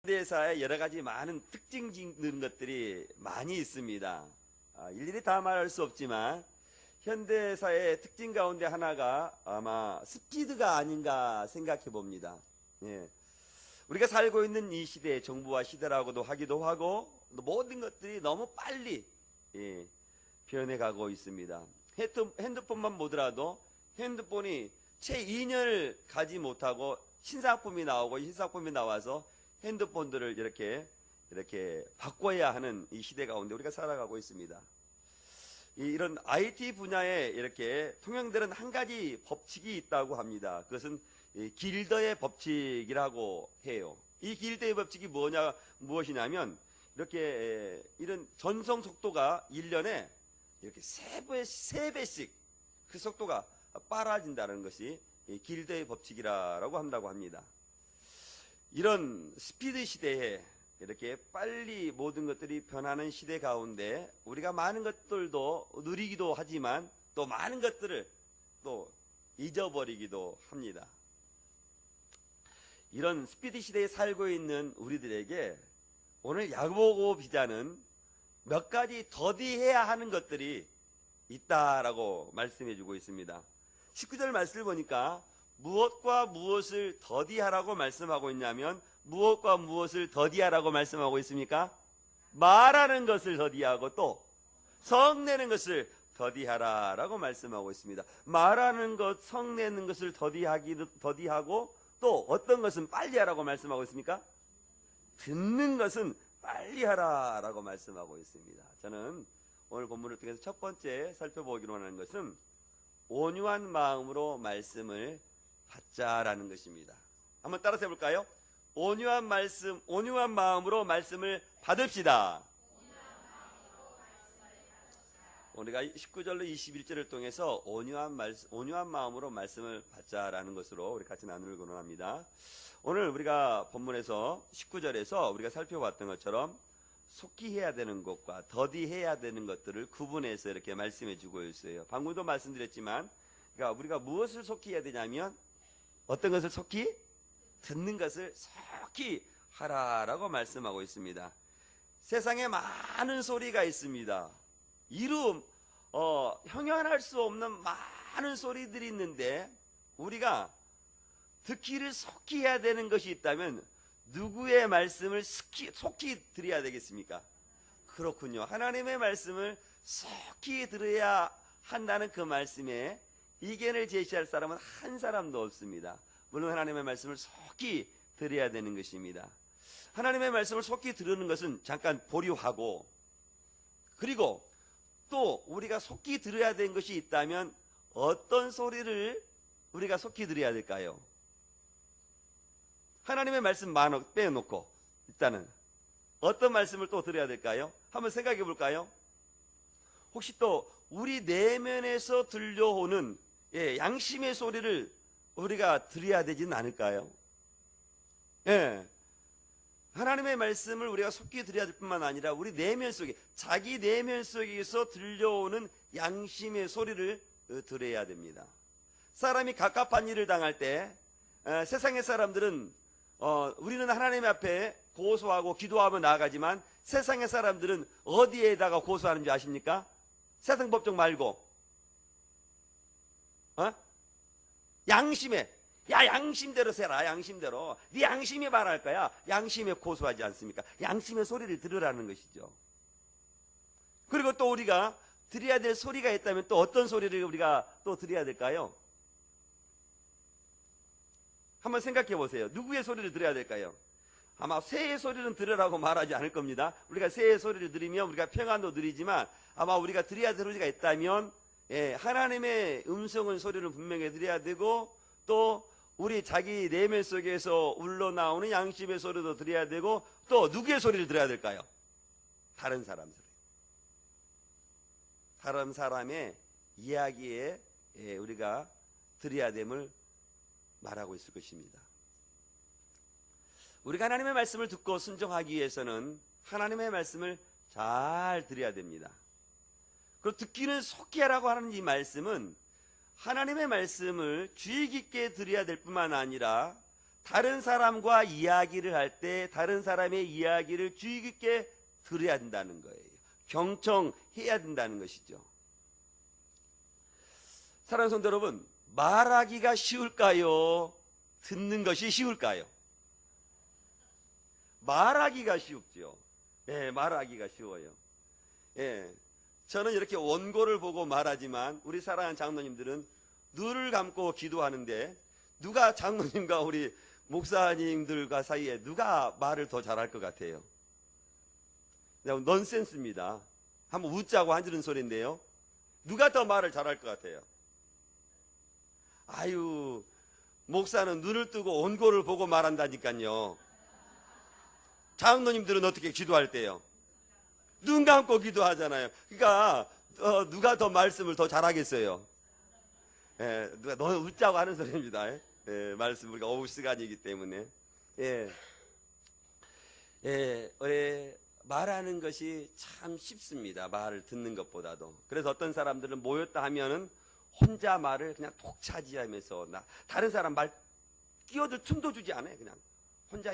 현대사에 여러 가지 많은 특징 짓는 것들이 많이 있습니다. 일일이 다 말할 수 없지만 현대사의 특징 가운데 하나가 아마 스피드가 아닌가 생각해 봅니다. 예. 우리가 살고 있는 이 시대, 정부화 시대라고도 하기도 하고 모든 것들이 너무 빨리 변해가고 있습니다. 핸드폰만 보더라도 핸드폰이 채 2년을 가지 못하고 신상품이 나오고 신상품이 나와서 핸드폰들을 이렇게 바꿔야 하는 이 시대 가운데 우리가 살아가고 있습니다. 이런 IT 분야에 이렇게 통용되는 한 가지 법칙이 있다고 합니다. 그것은 길더의 법칙이라고 해요. 이 길더의 법칙이 무엇이냐면 이렇게 이런 전송 속도가 1년에 이렇게 3배씩 그 속도가 빨라진다는 것이 길더의 법칙이라고 한다고 합니다. 이런 스피드 시대에 이렇게 빨리 모든 것들이 변하는 시대 가운데 우리가 많은 것들도 누리기도 하지만 또 많은 것들을 또 잊어버리기도 합니다. 이런 스피드 시대에 살고 있는 우리들에게 오늘 야고보 기자는 몇 가지 더디해야 하는 것들이 있다라고 말씀해 주고 있습니다. 19절 말씀을 보니까 무엇과 무엇을 더디하라고 말씀하고 있냐면 무엇과 무엇을 더디하라고 말씀하고 있습니까? 말하는 것을 더디하고 또 성내는 것을 더디하라라고 말씀하고 있습니다. 말하는 것, 성내는 것을 더디하고 또 어떤 것은 빨리 하라고 말씀하고 있습니까? 듣는 것은 빨리 하라라고 말씀하고 있습니다. 저는 오늘 본문을 통해서 첫 번째 살펴보기로 하는 것은 온유한 마음으로 말씀을 받자라는 것입니다. 한번 따라서 해볼까요? 온유한 마음으로 말씀을 받읍시다. 우리가 19절로 21절을 통해서 온유한 마음으로 말씀을 받자라는 것으로 우리 같이 나누기로 원합니다. 오늘 우리가 본문에서 19절에서 우리가 살펴봤던 것처럼 속히 해야 되는 것과 더디해야 되는 것들을 구분해서 이렇게 말씀해 주고 있어요. 방금도 말씀드렸지만 그러니까 우리가 무엇을 속히 해야 되냐면 어떤 것을 속히? 듣는 것을 속히 하라라고 말씀하고 있습니다. 세상에 많은 소리가 있습니다. 형용할 수 없는 많은 소리들이 있는데 우리가 듣기를 속히 해야 되는 것이 있다면 누구의 말씀을 속히 들어야 되겠습니까? 그렇군요. 하나님의 말씀을 속히 들어야 한다는 그 말씀에 이견을 제시할 사람은 한 사람도 없습니다. 물론 하나님의 말씀을 속히 들어야 되는 것입니다. 하나님의 말씀을 속히 들으는 것은 잠깐 보류하고 그리고 또 우리가 속히 들어야 되는 것이 있다면 어떤 소리를 우리가 속히 들어야 될까요? 하나님의 말씀 빼놓고 일단은 어떤 말씀을 또 들어야 될까요? 한번 생각해 볼까요? 혹시 또 우리 내면에서 들려오는 양심의 소리를 우리가 들어야 되지는 않을까요? 하나님의 말씀을 우리가 속히 들어야 될 뿐만 아니라 우리 내면 속에 자기 내면 속에서 들려오는 양심의 소리를 들어야 됩니다. 사람이 갑갑한 일을 당할 때 세상의 사람들은 우리는 하나님 앞에 고소하고 기도하며 나아가지만 세상의 사람들은 어디에다가 고소하는지 아십니까? 세상 법정 말고 양심에 양심대로 세라. 양심대로 네 양심이 말할 거야. 양심에 고소하지 않습니까? 양심의 소리를 들으라는 것이죠. 그리고 또 우리가 들어야 될 소리가 있다면 또 어떤 소리를 우리가 또 들어야 될까요? 한번 생각해 보세요. 누구의 소리를 들어야 될까요? 아마 새의 소리는 들으라고 말하지 않을 겁니다. 우리가 새의 소리를 들으면 우리가 평안도 누리지만 아마 우리가 들어야 될 소리가 있다면 하나님의 음성은 소리를 분명히 들어야 되고 또 우리 자기 내면 속에서 울러나오는 양심의 소리도 들어야 되고 또 누구의 소리를 들어야 될까요? 다른 사람 소리. 다른 사람의 이야기에 우리가 들어야 됨을 말하고 있을 것입니다. 우리가 하나님의 말씀을 듣고 순종하기 위해서는 하나님의 말씀을 잘 들어야 됩니다. 그리고 듣기는 속히 하라고 하는 이 말씀은 하나님의 말씀을 주의 깊게 들어야 될 뿐만 아니라 다른 사람과 이야기를 할 때 다른 사람의 이야기를 주의 깊게 들어야 된다는 거예요. 경청해야 된다는 것이죠. 사랑하는 성도 여러분, 말하기가 쉬울까요? 듣는 것이 쉬울까요? 말하기가 쉽죠. 예, 말하기가 쉬워요. 예, 저는 이렇게 원고를 보고 말하지만 우리 사랑하는 장로님들은 눈을 감고 기도하는데 누가 장로님과 우리 목사님들과 사이에 누가 말을 더 잘할 것 같아요? 넌센스입니다. 한번 웃자고 하는 소리인데요. 누가 더 말을 잘할 것 같아요? 아유, 목사는 눈을 뜨고 원고를 보고 말한다니까요. 장로님들은 어떻게 기도할 때요? 눈 감고 기도하잖아요. 그러니까 누가 더 말씀을 더 잘하겠어요? 예, 누가 너 웃자고 하는 소리입니다. 예, 말씀 우리가 오후 시간이기 때문에 말하는 것이 참 쉽습니다. 말을 듣는 것보다도. 그래서 어떤 사람들은 모였다 하면은 혼자 말을 그냥 독차지하면서 다른 사람 말 끼어들 틈도 주지 않아요. 그냥 혼자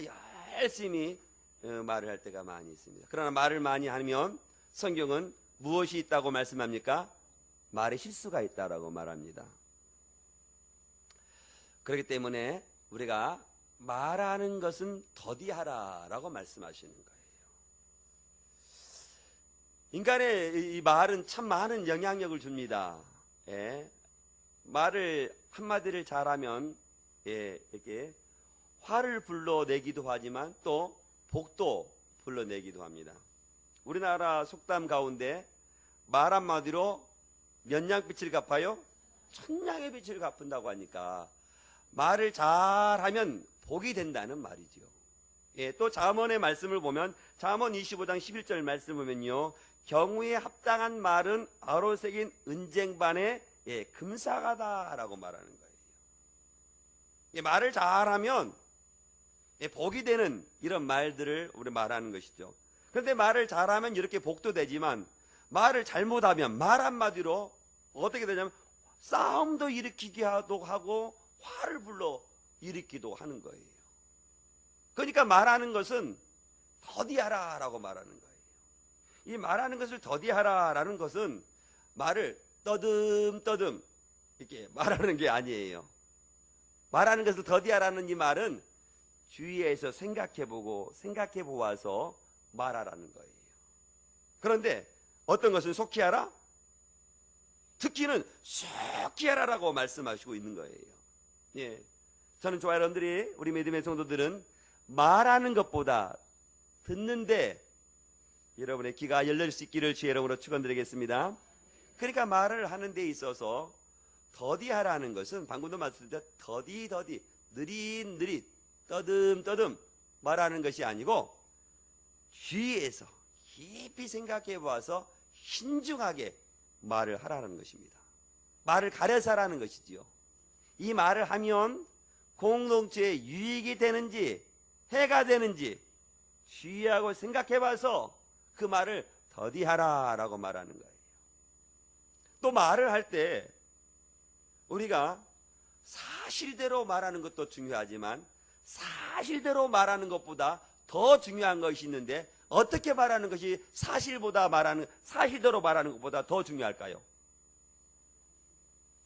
열심히 말을 할 때가 많이 있습니다. 그러나 말을 많이 하면 성경은 무엇이 있다고 말씀합니까? 말에 실수가 있다라고 말합니다. 그렇기 때문에 우리가 말하는 것은 더디하라라고 말씀하시는 거예요. 인간의 이 말은 참 많은 영향력을 줍니다. 예, 말을 한마디를 잘하면 이렇게 화를 불러내기도 하지만 또 복도 불러내기도 합니다. 우리나라 속담 가운데 말 한마디로 몇 냥빛을 갚아요? 천냥의 빛을 갚는다고 하니까 말을 잘하면 복이 된다는 말이죠. 예, 또 잠언의 말씀을 보면 잠언 25장 11절 말씀 보면요, 경우에 합당한 말은 아로새긴 은쟁반에 금사가다라고 말하는 거예요. 예, 말을 잘하면 복이 되는 이런 말들을 우리 말하는 것이죠. 그런데 말을 잘하면 이렇게 복도 되지만 말을 잘못하면 말 한마디로 어떻게 되냐면 싸움도 일으키기도 하고 화를 불러 일으키기도 하는 거예요. 그러니까 말하는 것은 더디하라라고 말하는 거예요. 이 말하는 것을 더디하라라는 것은 말을 떠듬떠듬 이렇게 말하는 게 아니에요. 말하는 것을 더디하라는 이 말은 주위에서 생각해보고 생각해보아서 말하라는 거예요. 그런데 어떤 것은 속히 하라? 듣기는 속히 하라라고 말씀하시고 있는 거예요. 예, 저는 좋아요, 여러분들이 우리 믿음의 성도들은 말하는 것보다 듣는데 여러분의 귀가 열릴 수 있기를 주의 이름으로 축원드리겠습니다. 그러니까 말을 하는 데 있어서 더디하라는 것은 방금도 말씀드렸죠. 더디 느릿느릿 떠듬떠듬 말하는 것이 아니고 주위에서 깊이 생각해 보아서 신중하게 말을 하라는 것입니다. 말을 가려서 하라는 것이지요. 이 말을 하면 공동체에 유익이 되는지 해가 되는지 주의하고 생각해 봐서 그 말을 더디하라라고 말하는 거예요. 또 말을 할 때 우리가 사실대로 말하는 것도 중요하지만 사실대로 말하는 것보다 더 중요한 것이 있는데 어떻게 말하는 것이 사실대로 말하는 것보다 더 중요할까요?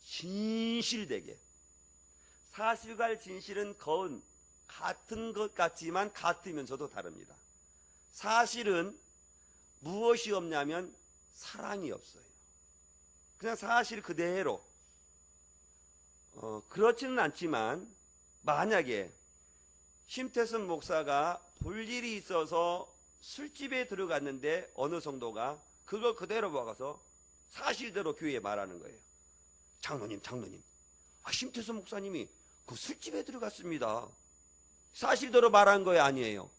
진실되게. 사실과 진실은 같은 것 같지만 같으면서도 다릅니다. 사실은 무엇이 없냐면 사랑이 없어요. 그냥 사실 그대로. 그렇지는 않지만 만약에 심태선 목사가 볼 일이 있어서 술집에 들어갔는데 어느 성도가 그걸 그대로 먹어서 사실대로 교회에 말하는 거예요. 장로님, 심태선 목사님이 그 술집에 들어갔습니다. 사실대로 말한 거예요, 아니에요?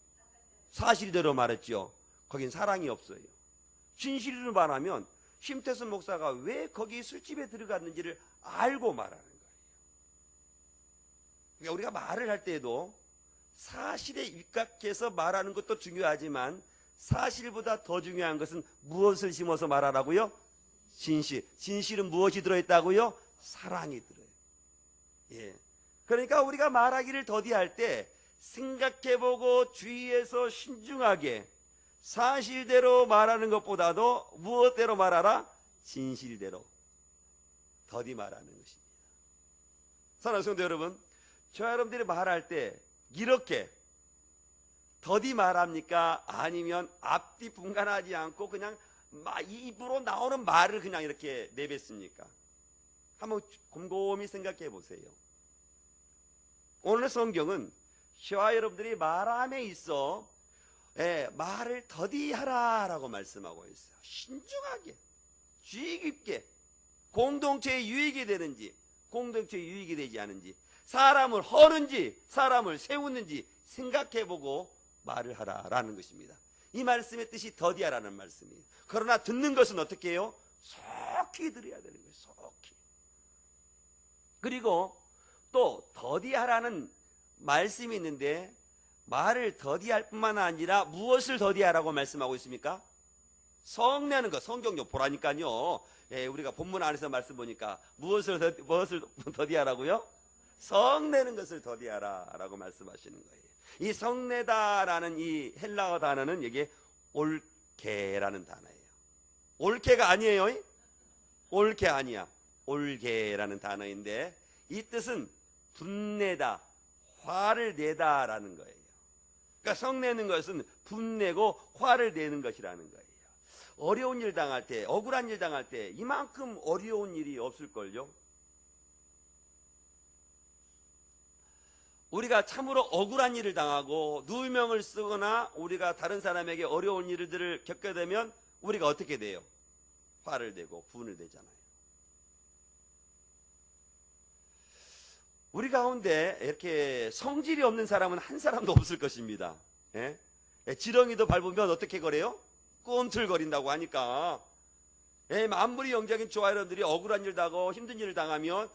사실대로 말했죠. 거긴 사랑이 없어요. 진실로 말하면 심태선 목사가 왜 거기 술집에 들어갔는지를 알고 말하는 거예요. 그러니까 우리가 말을 할 때에도 사실에 입각해서 말하는 것도 중요하지만 사실보다 더 중요한 것은 무엇을 심어서 말하라고요? 진실. 진실은 무엇이 들어있다고요? 사랑이 들어요. 예. 그러니까 우리가 말하기를 더디할 때 생각해보고 주의해서 신중하게 사실대로 말하는 것보다도 무엇대로 말하라? 진실대로 더디 말하는 것입니다. 사랑하는 성도 여러분, 저와 여러분들이 말할 때 이렇게 더디 말합니까? 아니면 앞뒤 분간하지 않고 그냥 입으로 나오는 말을 그냥 이렇게 내뱉습니까? 한번 곰곰이 생각해 보세요. 오늘 성경은 저와 여러분들이 말함에 있어 말을 더디하라 라고 말씀하고 있어요. 신중하게, 주의 깊게, 공동체에 유익이 되는지 공동체에 유익이 되지 않은지, 사람을 허는지 사람을 세우는지 생각해보고 말을 하라라는 것입니다. 이 말씀의 뜻이 더디하라는 말씀이에요. 그러나 듣는 것은 어떻게 해요? 속히 들어야 되는 거예요. 속히. 그리고 또 더디하라는 말씀이 있는데 말을 더디할 뿐만 아니라 무엇을 더디하라고 말씀하고 있습니까? 성내는 것. 성경용 보라니까요. 우리가 본문 안에서 말씀 보니까 무엇을 더디하라고요? 성내는 것을 더디하라라고 말씀하시는 거예요. 이 성내다라는 이 헬라어 단어는 이게 올케라는 단어예요. 올케가 아니에요. 올케 아니야. 올게라는 단어인데 이 뜻은 분내다, 화를 내다라는 거예요. 그러니까 성내는 것은 분내고 화를 내는 것이라는 거예요. 어려운 일 당할 때, 억울한 일 당할 때 이만큼 어려운 일이 없을걸요. 우리가 참으로 억울한 일을 당하고 누명을 쓰거나 우리가 다른 사람에게 어려운 일들을 겪게 되면 우리가 어떻게 돼요? 화를 내고 분을 내잖아요. 우리 가운데 이렇게 성질이 없는 사람은 한 사람도 없을 것입니다. 예? 지렁이도 밟으면 어떻게 거려요? 꿈틀거린다고 하니까. 아무리 영적인 좋아 여러분들이 억울한 일 당하고 힘든 일을 당하면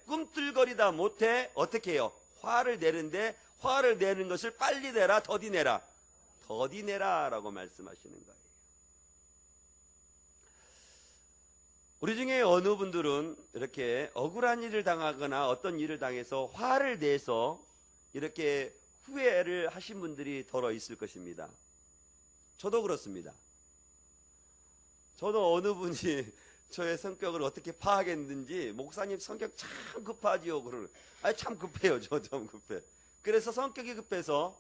꿈틀거리다 못해 어떻게 해요? 화를 내는데 화를 내는 것을 빨리 내라, 더디 내라? 더디 내라라고 말씀하시는 거예요. 우리 중에 어느 분들은 이렇게 억울한 일을 당하거나 어떤 일을 당해서 화를 내서 이렇게 후회를 하신 분들이 더러 있을 것입니다. 저도 그렇습니다. 저도 어느 분이 저의 성격을 어떻게 파악했는지 목사님 성격 참 급하지요. 참 급해요. 저 좀 급해. 그래서 성격이 급해서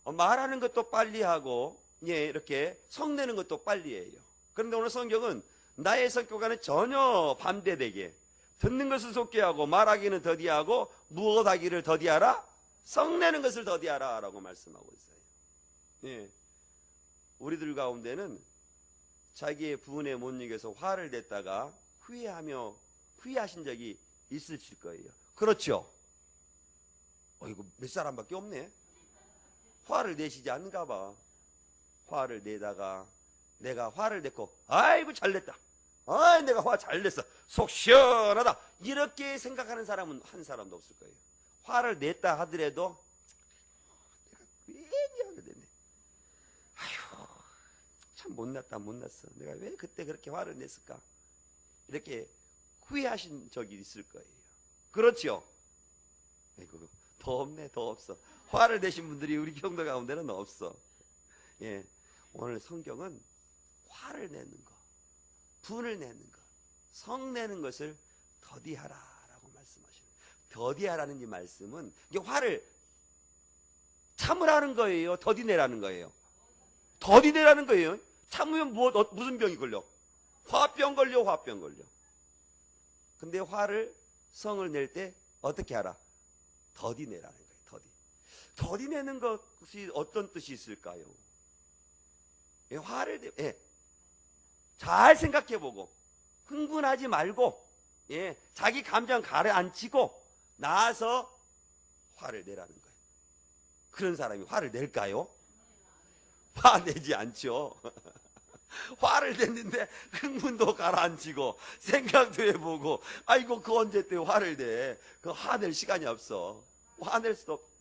말하는 것도 빨리 하고 이렇게 성내는 것도 빨리 해요. 그런데 오늘 성경은 나의 성격과는 전혀 반대되게 듣는 것을 속게 하고 말하기는 더디하고 무엇하기를 더디하라? 성내는 것을 더디하라 라고 말씀하고 있어요. 우리들 가운데는 자기의 부은에 못 이겨서 화를 냈다가 후회하신 적이 있으실 거예요. 그렇죠? 이거 몇 사람밖에 없네. 화를 내시지 않는가 봐. 화를 내다가 내가 화를 냈고 아이고 잘 냈다. 내가 화 잘 냈어. 속 시원하다. 이렇게 생각하는 사람은 한 사람도 없을 거예요. 화를 냈다 하더라도 내가 괜히 하게 됐네. 아휴 참 못났다 못났어. 내가 왜 그때 그렇게 화를 냈을까? 이렇게 후회하신 적이 있을 거예요. 그렇죠? 아이고 더 없네. 더 없어. 화를 내신 분들이 우리 경도 가운데는 없어. 오늘 성경은 화를 내는 것, 분을 내는 것, 성내는 것을 더디하라라고 말씀하시는 거예요. 더디하라는 이 말씀은 이게 화를 참으라는 거예요. 더디내라는 거예요. 더디내라는 거예요. 참으면 무슨 병이 걸려? 화병 걸려. 화병 걸려. 근데 화를 성을 낼 때 어떻게 하라? 더디내라는 거예요. 더디내는 것이 어떤 뜻이 있을까요? 화를 잘 생각해보고 흥분하지 말고 자기 감정 가라앉히고 나서 화를 내라는 거예요. 그런 사람이 화를 낼까요? 화내지 않죠. 화를 냈는데 흥분도 가라앉히고 생각도 해보고 아이고 그 언제 때 화를 내. 그 화낼 시간이 없어. 화낼 수도 없.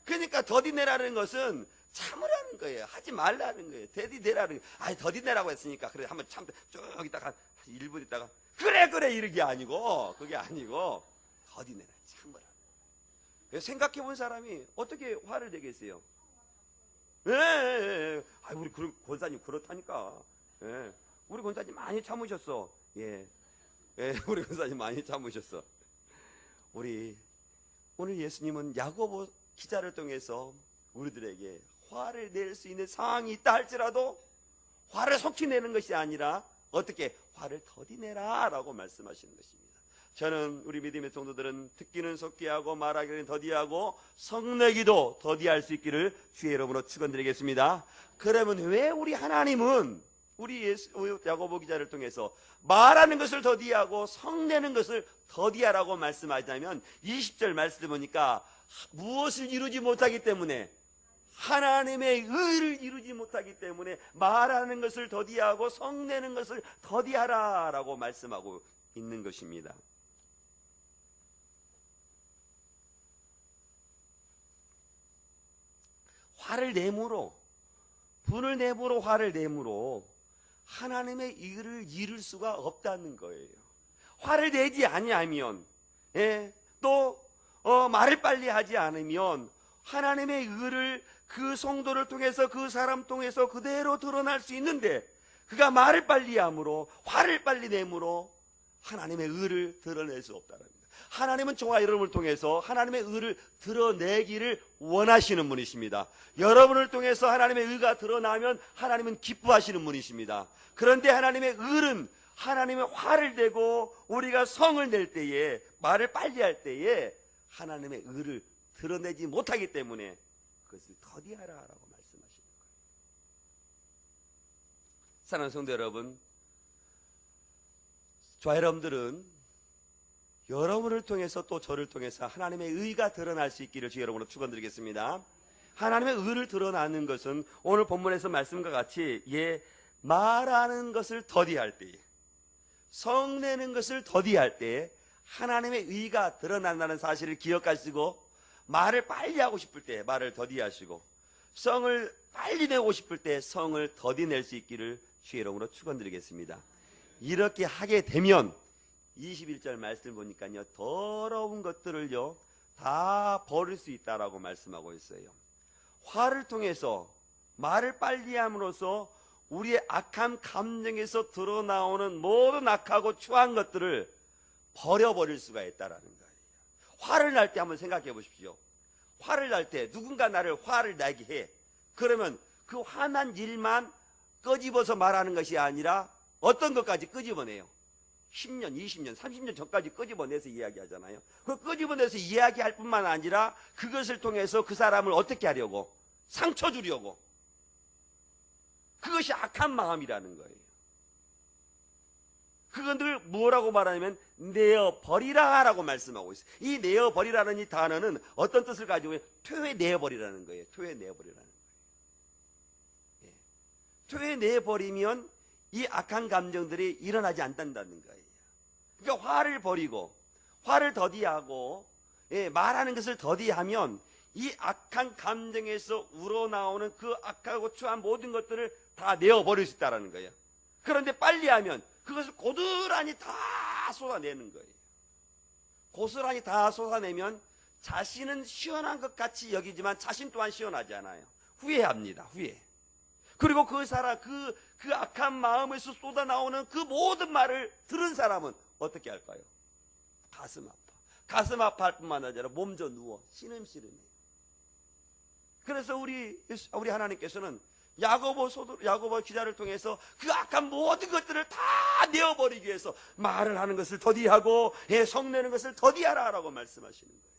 그러니까 더디내라는 것은 참으라는 거예요. 하지 말라는 거예요. 더디내라는 거예요. 더디내라고 했으니까 그래 한번 참 쭉 있다가 1분 있다가 그래 이런 게 아니고, 그게 아니고 더디 내라, 참으라. 생각해 본 사람이 어떻게 화를 내겠어요? 예. 우리 권사님 그렇다니까. 예. 우리 권사님 많이 참으셨어. 예. 우리 권사님 많이 참으셨어. 우리 오늘 예수님은 야고보 기자를 통해서 우리들에게 화를 낼 수 있는 상황이 있다 할지라도 화를 속히 내는 것이 아니라 어떻게 화를 더디 내라 라고 말씀하시는 것입니다. 저는 우리 믿음의 성도들은 듣기는 속히 하고 말하기는 더디하고 성내기도 더디할 수 있기를 주의 이름으로 축원드리겠습니다. 그러면 왜 우리 하나님은 우리 야고보 기자를 통해서 말하는 것을 더디하고 성내는 것을 더디하라고 말씀하자면 20절 말씀을 보니까 무엇을 이루지 못하기 때문에, 하나님의 의를 이루지 못하기 때문에 말하는 것을 더디하고 성내는 것을 더디하라 라고 말씀하고 있는 것입니다. 화를 내므로, 분을 내므로 화를 내므로 하나님의 일을 이룰 수가 없다는 거예요. 화를 내지 아니하면, 또 말을 빨리 하지 않으면 하나님의 의를 그 성도를 통해서, 그 사람 통해서 그대로 드러날 수 있는데, 그가 말을 빨리 함으로, 화를 빨리 내므로 하나님의 의를 드러낼 수 없다는 겁니다. 하나님은 저와 여러분을 통해서 하나님의 의를 드러내기를 원하시는 분이십니다. 여러분을 통해서 하나님의 의가 드러나면 하나님은 기뻐하시는 분이십니다. 그런데 하나님의 의는 하나님의 화를 내고 우리가 성을 낼 때에, 말을 빨리 할 때에 하나님의 의를 드러내지 못하기 때문에 그것을 더디하라라고 말씀하시는 거예요. 사랑하는 성도 여러분, 저와 여러분들은 여러분을 통해서 또 저를 통해서 하나님의 의가 드러날 수 있기를 주 여러분으로 축원드리겠습니다. 하나님의 의를 드러나는 것은 오늘 본문에서 말씀과 같이 말하는 것을 더디할 때에, 성내는 것을 더디할 때에 하나님의 의가 드러난다는 사실을 기억하시고, 말을 빨리 하고 싶을 때 말을 더디하시고, 성을 빨리 내고 싶을 때 성을 더디 낼 수 있기를 주의 이름으로 축원드리겠습니다. 이렇게 하게 되면 21절 말씀을 보니까요, 더러운 것들을요 다 버릴 수 있다라고 말씀하고 있어요. 화를 통해서, 말을 빨리 함으로써 우리의 악한 감정에서 드러나오는 모든 악하고 추한 것들을 버려버릴 수가 있다라는 거예요. 화를 날 때 한번 생각해 보십시오. 화를 날 때 누군가 나를 화를 나게 해. 그러면 그 화난 일만 끄집어서 말하는 것이 아니라 어떤 것까지 끄집어내요? 10년, 20년, 30년 전까지 끄집어내서 이야기하잖아요. 그 끄집어내서 이야기할 뿐만 아니라 그것을 통해서 그 사람을 어떻게 하려고? 상처 주려고. 그것이 악한 마음이라는 거예요. 그건들 뭐라고 말하냐면 내어버리라 라고 말씀하고 있어요. 이 내어버리라는 이 단어는 어떤 뜻을 가지고 있어요? 토해내버리라는 거예요. 토해내버리라는 거예요. 토해내버리면 이 악한 감정들이 일어나지 않는다는 거예요. 그러니까 화를 버리고, 화를 더디하고, 말하는 것을 더디하면 이 악한 감정에서 우러나오는 그 악하고 추한 모든 것들을 다 내어버릴 수 있다는 거예요. 그런데 빨리 하면 그것을 고스란히 다 쏟아내는 거예요. 고스란히 다 쏟아내면 자신은 시원한 것 같이 여기지만 자신 또한 시원하지 않아요. 후회합니다. 후회. 그리고 그 사람, 그 악한 마음에서 쏟아나오는 그 모든 말을 들은 사람은 어떻게 할까요? 가슴 아파. 가슴 아파할 뿐만 아니라 몸져 누워 시름시름해요. 그래서 우리 하나님께서는 야고보 기자를 통해서 그 악한 모든 것들을 다 내어버리기 위해서 말을 하는 것을 더디하고 성내는 것을 더디하라라고 말씀하시는 거예요.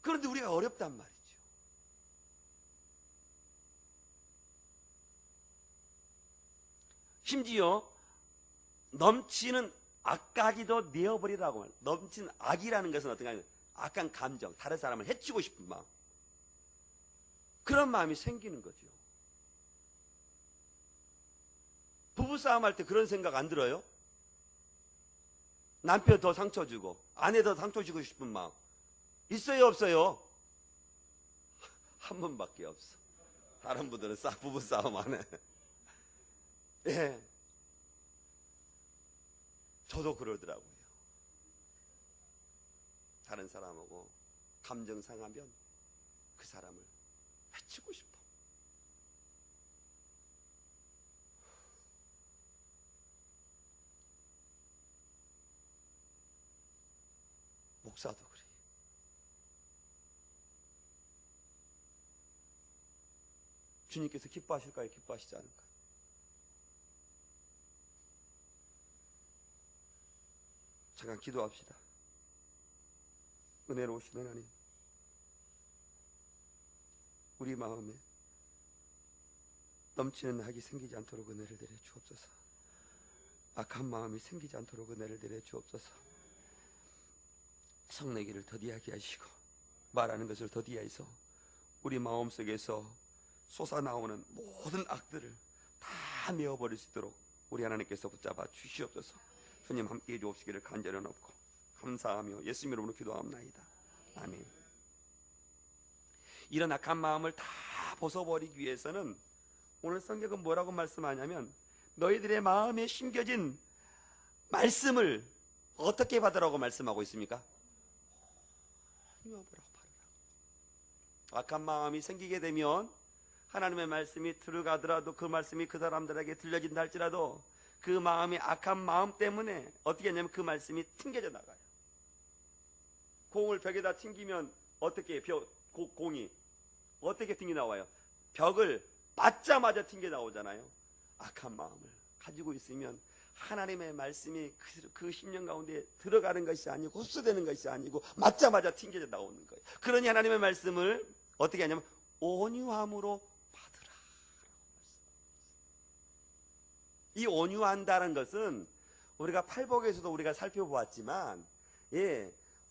그런데 우리가 어렵단 말이죠. 심지어 넘치는 악가기도 내어버리라고 말해요. 넘치는 악이라는 것은 어떤 게 악한 감정, 다른 사람을 해치고 싶은 마음, 그런 마음이 생기는 거죠. 부부싸움 할 때 그런 생각 안 들어요? 남편 더 상처 주고 아내 더 상처 주고 싶은 마음 있어요, 없어요? 한 번밖에 없어. 다른 분들은 부부싸움 안 해. 예. 저도 그러더라고요. 다른 사람하고 감정 상하면 그 사람을 해치고 싶어. 목사도 그래요. 주님께서 기뻐하실까요? 기뻐하시지 않을까요? 잠깐 기도합시다. 은혜로우신 하나님, 우리 마음에 넘치는 악이 생기지 않도록 은혜를 내려 주옵소서. 악한 마음이 생기지 않도록 은혜를 내려 주옵소서. 성내기를 더디하게 하시고 말하는 것을 더디하여서 우리 마음속에서 솟아나오는 모든 악들을 다 메어버릴 수 있도록 우리 하나님께서 붙잡아 주시옵소서. 주님 함께해 주옵시기를 간절히 높고 감사하며 예수님 이름으로 기도합나이다. 아멘. 이런 악한 마음을 다 벗어버리기 위해서는 오늘 성경은 뭐라고 말씀하냐면 너희들의 마음에 심겨진 말씀을 어떻게 받으라고 말씀하고 있습니까? 악한 마음이 생기게 되면 하나님의 말씀이 들어가더라도 그 말씀이 그 사람들에게 들려진다 할지라도 그 마음이 악한 마음 때문에 어떻게 하냐면 그 말씀이 튕겨져 나가요. 공을 벽에다 튕기면 어떻게 공이 어떻게 튕겨 나와요? 벽을 맞자마자 튕겨 나오잖아요. 악한 마음을 가지고 있으면 하나님의 말씀이 그 심령 가운데 들어가는 것이 아니고 흡수되는 것이 아니고 맞자마자 튕겨져 나오는 거예요. 그러니 하나님의 말씀을 어떻게 하냐면 온유함으로 받으라. 이 온유한다는 것은 우리가 팔복에서도 우리가 살펴보았지만,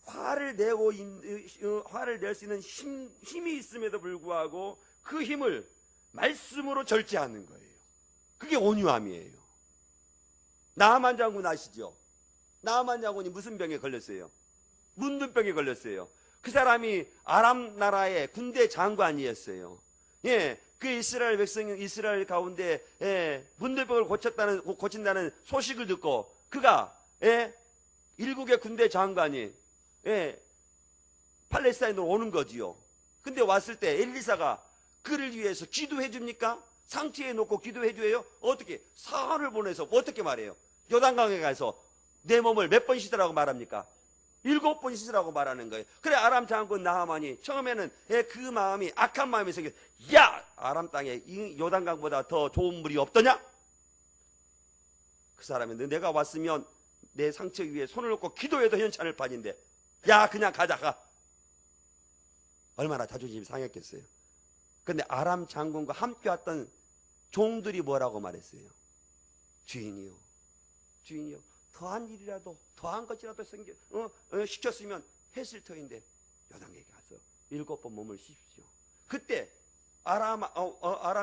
화를 낼 수 있는 힘이 있음에도 불구하고 그 힘을 말씀으로 절제하는 거예요. 그게 온유함이에요. 나아만 장군 아시죠? 나아만 장군이 무슨 병에 걸렸어요? 문둥병에 걸렸어요. 그 사람이 아람 나라의 군대 장관이었어요. 그 이스라엘 백성, 이스라엘 가운데 문둥병을 고친다는 소식을 듣고 그가 일국의 군대 장관이 팔레스타인으로 오는 거지요. 근데 왔을 때 엘리사가 그를 위해서 기도해 줍니까? 상처에 놓고 기도해 줘요? 어떻게? 사활을 보내서 어떻게 말해요? 요단강에 가서 내 몸을 몇 번 씻으라고 말합니까? 7번 씻으라고 말하는 거예요. 그래 아람 장군 나하만이 처음에는 그 마음이 악한 마음이 생겨, 야 아람 땅에 이 요단강보다 더 좋은 물이 없더냐? 그 사람이 내가 왔으면 내 상처 위에 손을 놓고 기도해도 현찮을 판인데 야 그냥 가자. 얼마나 자존심이 상했겠어요. 근데 아람 장군과 함께 왔던 종들이 뭐라고 말했어요? 주인이요 더한 일이라도 더한 것이라도 시켰으면 했을 터인데 요단강에 가서 7번 몸을 씻십시오. 그때 아람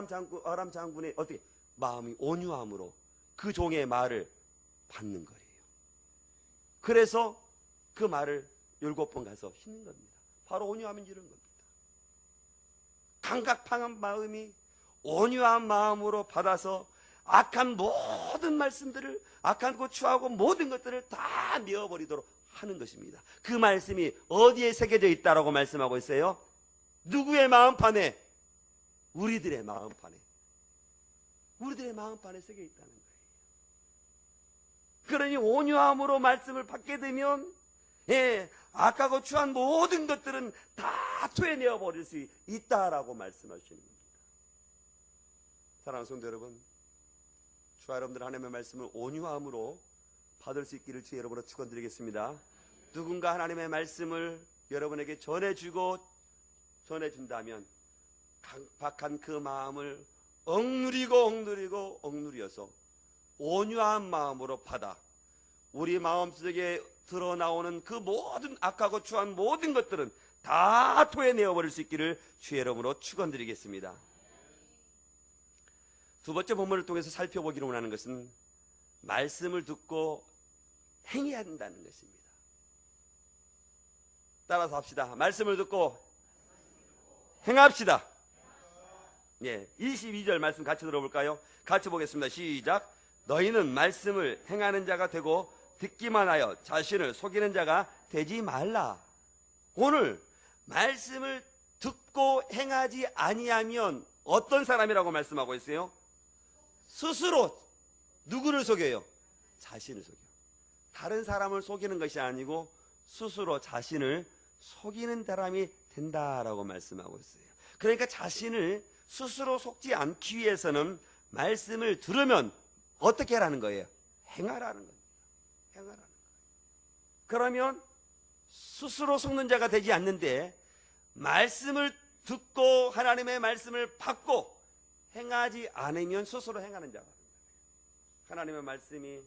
장군의 어떻게 마음이 온유함으로 그 종의 말을 받는 거예요. 그래서 그 말을 7번 가서 씻는 겁니다. 바로 온유하면 이런 겁니다. 강각한 마음이 온유한 마음으로 받아서 악한 모든 말씀들을, 악한 고 추하고 모든 것들을 다 메어버리도록 하는 것입니다. 그 말씀이 어디에 새겨져 있다라고 말씀하고 있어요? 누구의 마음판에? 우리들의 마음판에. 우리들의 마음판에 새겨 있다는 거예요. 그러니 온유함으로 말씀을 받게 되면 악하고 추한 모든 것들은 다 토해내어 버릴 수 있다라고 말씀하시는 겁니다. 사랑하는 성도 여러분, 주와 여러분들 하나님의 말씀을 온유함으로 받을 수 있기를 주의 여러분으로 축원드리겠습니다. 누군가 하나님의 말씀을 여러분에게 전해준다면 강박한 그 마음을 억누리어서 온유한 마음으로 받아 우리 마음속에 드러나오는 그 모든 악하고 추한 모든 것들은 다 토해내어버릴 수 있기를 주의 이름으로 축원드리겠습니다. 두 번째 본문을 통해서 살펴보기를 원하는 것은 말씀을 듣고 행해야 한다는 것입니다. 따라서 합시다. 말씀을 듣고 행합시다. 22절 말씀 같이 들어볼까요? 같이 보겠습니다. 시작. 너희는 말씀을 행하는 자가 되고 듣기만 하여 자신을 속이는 자가 되지 말라. 오늘 말씀을 듣고 행하지 아니하면 어떤 사람이라고 말씀하고 있어요? 스스로 누구를 속여요? 자신을 속여요. 다른 사람을 속이는 것이 아니고 스스로 자신을 속이는 사람이 된다라고 말씀하고 있어요. 그러니까 자신을 스스로 속지 않기 위해서는 말씀을 들으면 어떻게 하라는 거예요? 행하라는 겁니다. 행하라는 거예요. 그러면 스스로 속는 자가 되지 않는데 말씀을 듣고 하나님의 말씀을 받고 행하지 않으면 스스로 행하는 자가 됩니다. 하나님의 말씀이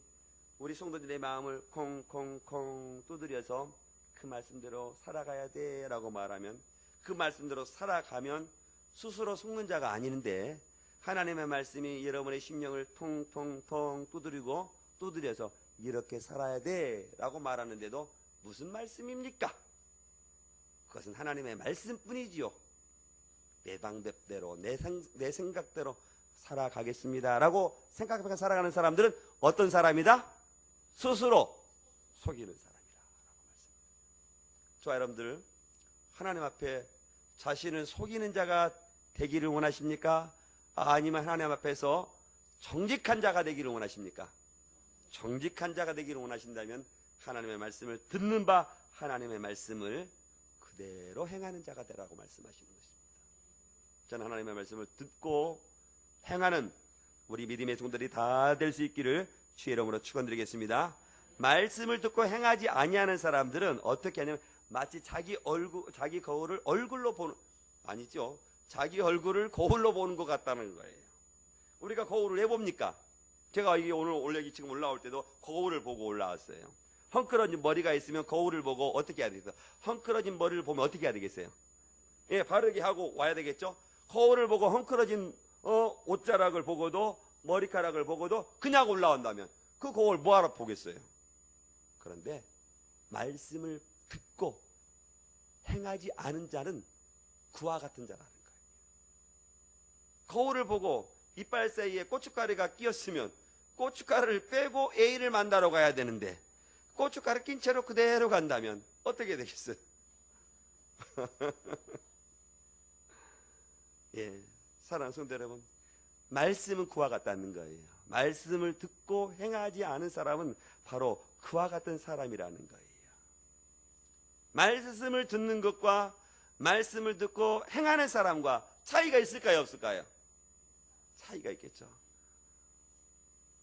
우리 성도들의 마음을 콩콩콩 두드려서 그 말씀대로 살아가야 돼 라고 말하면 그 말씀대로 살아가면 스스로 속는 자가 아닌데 하나님의 말씀이 여러분의 심령을 통통통 두드려서 이렇게 살아야 돼 라고 말하는데도 무슨 말씀입니까? 그것은 하나님의 말씀뿐이지요. 내 방법대로 내 생각대로 살아가겠습니다 라고 생각하며 살아가는 사람들은 어떤 사람이다? 스스로 속이는 사람이다 라고 말씀합니다. 저와 여러분들 하나님 앞에 자신을 속이는 자가 되기를 원하십니까? 아니면 하나님 앞에서 정직한 자가 되기를 원하십니까? 정직한 자가 되기를 원하신다면 하나님의 말씀을 듣는 바 하나님의 말씀을 그대로 행하는 자가 되라고 말씀하시는 것입니다. 저는 하나님의 말씀을 듣고 행하는 우리 믿음의 성도들이 다 될 수 있기를 주의 이름으로 축원드리겠습니다. 말씀을 듣고 행하지 아니하는 사람들은 어떻게 하냐면 마치 자기 거울을 얼굴로 보는, 아니죠. 자기 얼굴을 거울로 보는 것 같다는 거예요. 우리가 거울을 왜 봅니까? 제가 이게 오늘 지금 올라올 때도 거울을 보고 올라왔어요. 헝클어진 머리가 있으면 거울을 보고 어떻게 해야 되겠어요? 헝클어진 머리를 보면 어떻게 해야 되겠어요? 예, 바르게 하고 와야 되겠죠? 거울을 보고 헝클어진 옷자락을 보고도 머리카락을 보고도 그냥 올라온다면 그 거울 뭐하러 보겠어요? 그런데 말씀을 듣고 행하지 않은 자는 그와 같은 자라는 거예요. 거울을 보고 이빨 사이에 고춧가루가 끼었으면 고춧가루를 빼고 A를 만나러 가야 되는데 고춧가루 낀 채로 그대로 간다면 어떻게 되겠어요? 예, 사랑하는 성도 여러분, 말씀은 그와 같다는 거예요. 말씀을 듣고 행하지 않은 사람은 바로 그와 같은 사람이라는 거예요. 말씀을 듣는 것과 말씀을 듣고 행하는 사람과 차이가 있을까요, 없을까요? 차이가 있겠죠.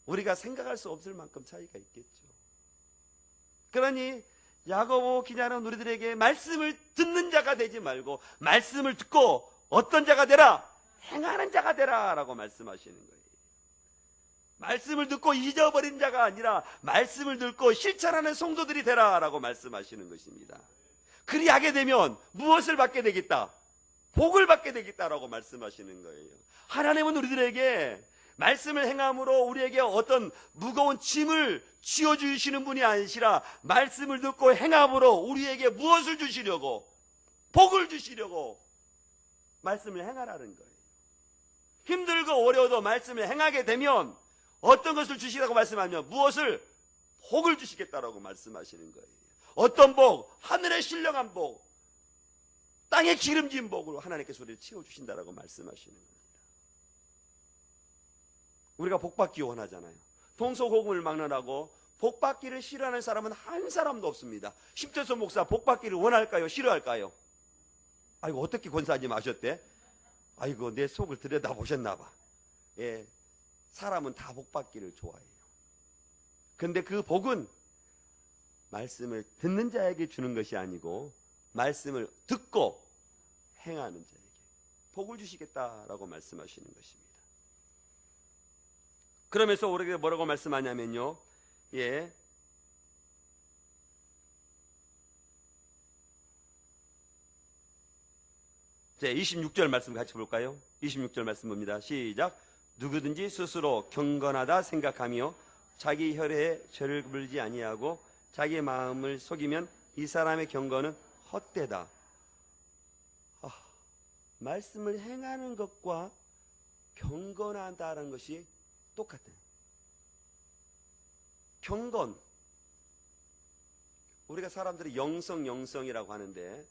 우리가 생각할 수 없을 만큼 차이가 있겠죠. 그러니 야고보 기자는 우리들에게 말씀을 듣는 자가 되지 말고 말씀을 듣고 어떤 자가 되라? 행하는 자가 되라 라고 말씀하시는 거예요. 말씀을 듣고 잊어버린 자가 아니라 말씀을 듣고 실천하는 성도들이 되라 라고 말씀하시는 것입니다. 그리하게 되면 무엇을 받게 되겠다? 복을 받게 되겠다라고 말씀하시는 거예요. 하나님은 우리들에게 말씀을 행함으로 우리에게 어떤 무거운 짐을 쥐어주시는 분이 아니시라 말씀을 듣고 행함으로 우리에게 무엇을 주시려고? 복을 주시려고 말씀을 행하라는 거예요. 힘들고 어려워도 말씀을 행하게 되면 어떤 것을 주시라고 말씀하면 무엇을? 복을 주시겠다라고 말씀하시는 거예요. 어떤 복? 하늘의 신령한 복, 땅의 기름진 복으로 하나님께서 우리를 채워주신다라고 말씀하시는 겁니다. 우리가 복받기 원하잖아요. 동서고금을 막론하고 복받기를 싫어하는 사람은 한 사람도 없습니다. 심재선 목사 복받기를 원할까요? 싫어할까요? 아이고 어떻게 권사님 아셨대? 아이고 내 속을 들여다보셨나 봐. 예, 사람은 다 복받기를 좋아해요. 근데 그 복은 말씀을 듣는 자에게 주는 것이 아니고 말씀을 듣고 행하는 자에게 복을 주시겠다라고 말씀하시는 것입니다. 그러면서 우리에게 뭐라고 말씀하냐면요, 예, 자 26절 말씀 같이 볼까요? 26절 말씀 봅니다. 시작. 누구든지 스스로 경건하다 생각하며 자기 혈에 죄를 물지 아니하고 자기 마음을 속이면 이 사람의 경건은 헛되다. 말씀을 행하는 것과 경건하다는 것이 똑같아요. 경건, 우리가 사람들이 영성이라고 하는데,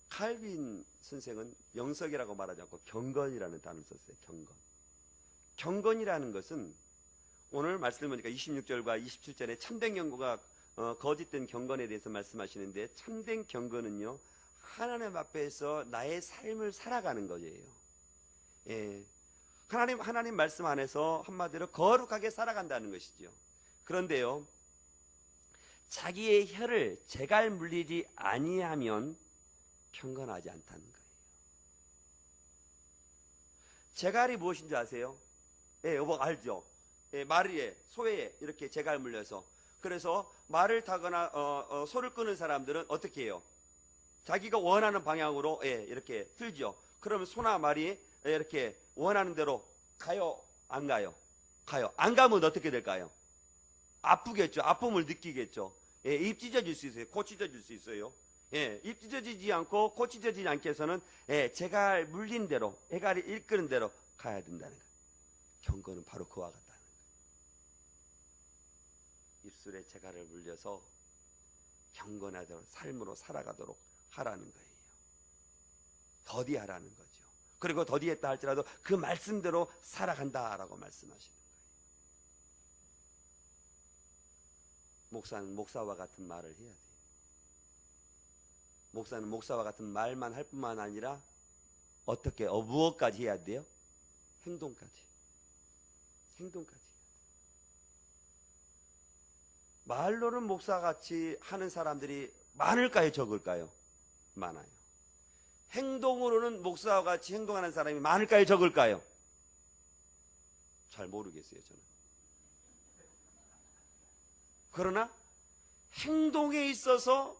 칼빈 선생은 영성이라고 말하지 않고 경건이라는 단어를 썼어요. 경건이라는 것은 오늘 말씀을 보니까 26절과 27절에 참된 경건과 거짓된 경건에 대해서 말씀하시는데, 참된 경건은요, 하나님 앞에서 나의 삶을 살아가는 거예요. 예. 하나님 말씀 안에서 한마디로 거룩하게 살아간다는 것이죠. 그런데요, 자기의 혀를 재갈 물리지 아니하면 경건하지 않다는 거예요. 재갈이 무엇인지 아세요? 예, 알죠? 예, 말에, 소에 이렇게 재갈 물려서, 그래서 말을 타거나 소를 끄는 사람들은 어떻게 해요? 자기가 원하는 방향으로 이렇게 틀죠. 그러면 소나 말이 이렇게 원하는 대로 가요? 안 가요? 가요. 안 가면 어떻게 될까요? 아프겠죠. 아픔을 느끼겠죠. 예, 입 찢어질 수 있어요. 코 찢어질 수 있어요. 예, 입 찢어지지 않고 코 찢어지지 않게 해서는 재갈 물린 대로, 해갈이 이끄는 대로 가야 된다는 거예요. 경건은 바로 그와 같다는 거예요. 입술에 재갈을 물려서 경건하도록 삶으로 살아가도록 하라는 거예요. 더디하라는 거죠. 그리고 더디했다 할지라도 그 말씀대로 살아간다라고 말씀하시는 거예요. 목사는 목사와 같은 말을 해야 돼요. 목사는 목사와 같은 말만 할 뿐만 아니라 어떻게, 무엇까지 해야 돼요? 행동까지. 말로는 목사같이 하는 사람들이 많을까요? 적을까요? 많아요. 행동으로는 목사와 같이 행동하는 사람이 많을까요? 적을까요? 잘 모르겠어요, 저는. 그러나 행동에 있어서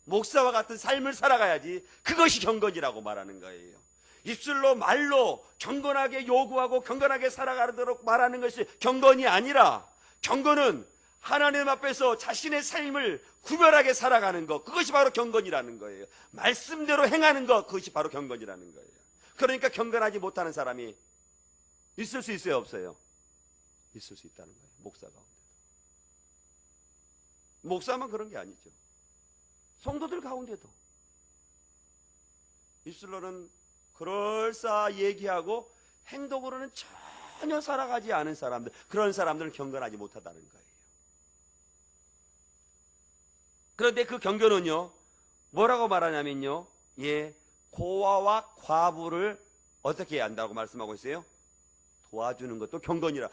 목사와 같은 삶을 살아가야지 그것이 경건이라고 말하는 거예요. 입술로 말로 경건하게 요구하고 경건하게 살아가도록 말하는 것이 경건이 아니라, 경건은 하나님 앞에서 자신의 삶을 구별하게 살아가는 것, 그것이 바로 경건이라는 거예요. 말씀대로 행하는 것, 그것이 바로 경건이라는 거예요. 그러니까 경건하지 못하는 사람이 있을 수 있어요, 없어요? 있을 수 있다는 거예요. 목사 가운데도. 목사만 그런 게 아니죠. 성도들 가운데도 입술로는 그럴싸 얘기하고 행동으로는 전혀 살아가지 않은 사람들, 그런 사람들은 경건하지 못하다는 거예요. 그런데 그 경건은요, 뭐라고 말하냐면요, 고아와 과부를 어떻게 해야 한다고 말씀하고 있어요? 도와주는 것도 경건이라.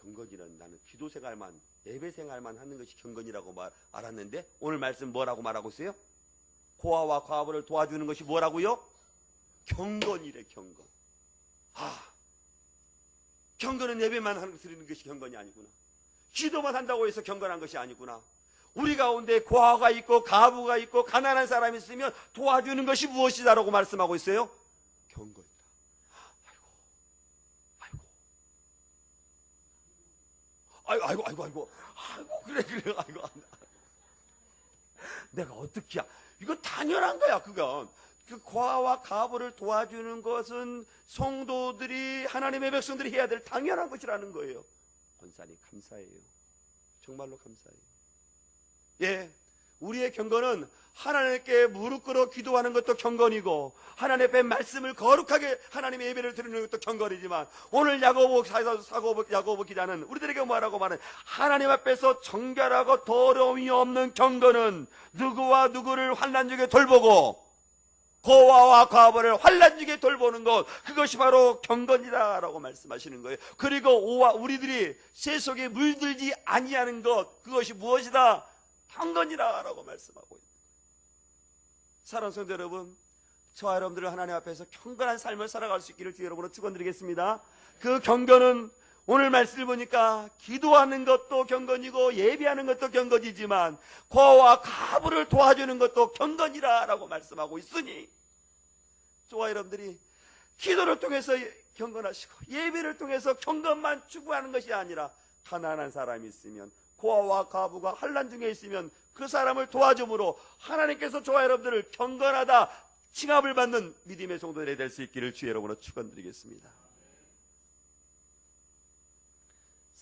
경건이란, 나는 기도 생활만, 예배 생활만 하는 것이 경건이라고 알았는데, 오늘 말씀 뭐라고 말하고 있어요? 고아와 과부를 도와주는 것이 뭐라고요? 경건이래, 경건. 경건은 예배만 드리는 것이 경건이 아니구나. 기도만 한다고 해서 경건한 것이 아니구나. 우리 가운데 고아가 있고 과부가 있고 가난한 사람이 있으면 도와주는 것이 무엇이다라고 말씀하고 있어요? 경건이다. 아이고, 그래, 아이고. 내가 어떻게야? 이건 당연한 거야, 그건. 그 고아와 과부를 도와주는 것은 성도들이, 하나님의 백성들이 해야 될 당연한 것이라는 거예요. 권사님, 감사해요. 정말로 감사해요. 우리의 경건은 하나님께 무릎 꿇어 기도하는 것도 경건이고, 하나님 앞에 말씀을 거룩하게 하나님의 예배를 드리는 것도 경건이지만, 오늘 야고보 기자는 우리들에게 뭐라고 말해? 하나님 앞에서 정결하고 더러움이 없는 경건은 누구와 누구를 환난 중에 돌보고 고아와 과부를 환난 중에 돌보는 것, 그것이 바로 경건이다라고 말씀하시는 거예요. 그리고 우리들이 세 속에 물들지 아니하는 것, 그것이 무엇이다? 경건이라고 말씀하고 있는 거예요. 사랑하는 성도 여러분, 저와 여러분들을 하나님 앞에서 경건한 삶을 살아갈 수 있기를 주 여러분으로 축원드리겠습니다. 그 경건은 오늘 말씀을 보니까 기도하는 것도 경건이고 예배하는 것도 경건이지만 고아와 과부를 도와주는 것도 경건이라고 말씀하고 있으니, 저와 여러분들이 기도를 통해서 경건하시고 예배를 통해서 경건만 추구하는 것이 아니라, 가난한 사람이 있으면, 고아와 과부가 환난 중에 있으면 그 사람을 도와줌으로 하나님께서 저와 여러분들을 경건하다 칭함을 받는 믿음의 성도들이 될 수 있기를 주 여러분으로 축원드리겠습니다.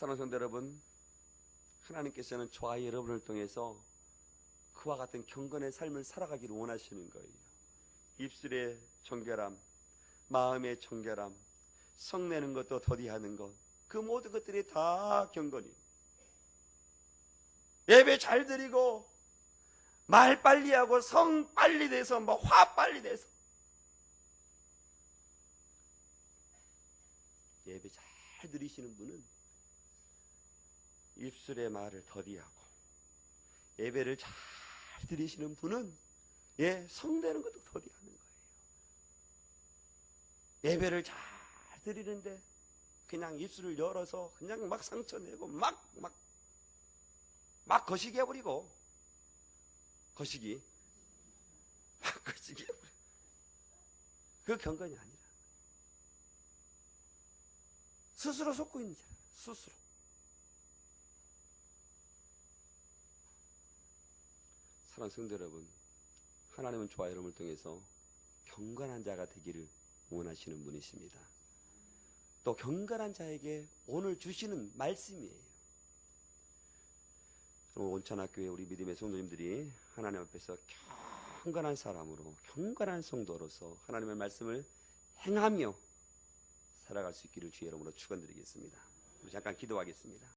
사랑하는 성도 여러분, 하나님께서는 저와 여러분을 통해서 그와 같은 경건의 삶을 살아가기를 원하시는 거예요. 입술의 정결함, 마음의 정결함, 성내는 것도 더디하는 것, 그 모든 것들이 다 경건이에요. 예배 잘 드리고 말 빨리 하고 성 빨리 내서 화 빨리 내서 예배 잘 드리시는 분은 입술의 말을 더디하고, 예배를 잘 드리시는 분은 성내는 것도 더디하는 거예요. 예배를 잘 드리는데 그냥 입술을 열어서 그냥 막 상처내고 막 거시기 해버리고, 거시기 해버리고, 그 경건이 아니라 스스로 속고 있는 자라. 스스로. 사랑하는 성도 여러분, 하나님은 저와 여러분을 통해서 경건한 자가 되기를 원하시는 분이십니다. 또 경건한 자에게 오늘 주시는 말씀이에요. 온천학교의 우리 믿음의 성도님들이 하나님 앞에서 경건한 사람으로, 경건한 성도로서 하나님의 말씀을 행하며 살아갈 수 있기를 주의 이름으로 축원드리겠습니다. 우리 잠깐 기도하겠습니다.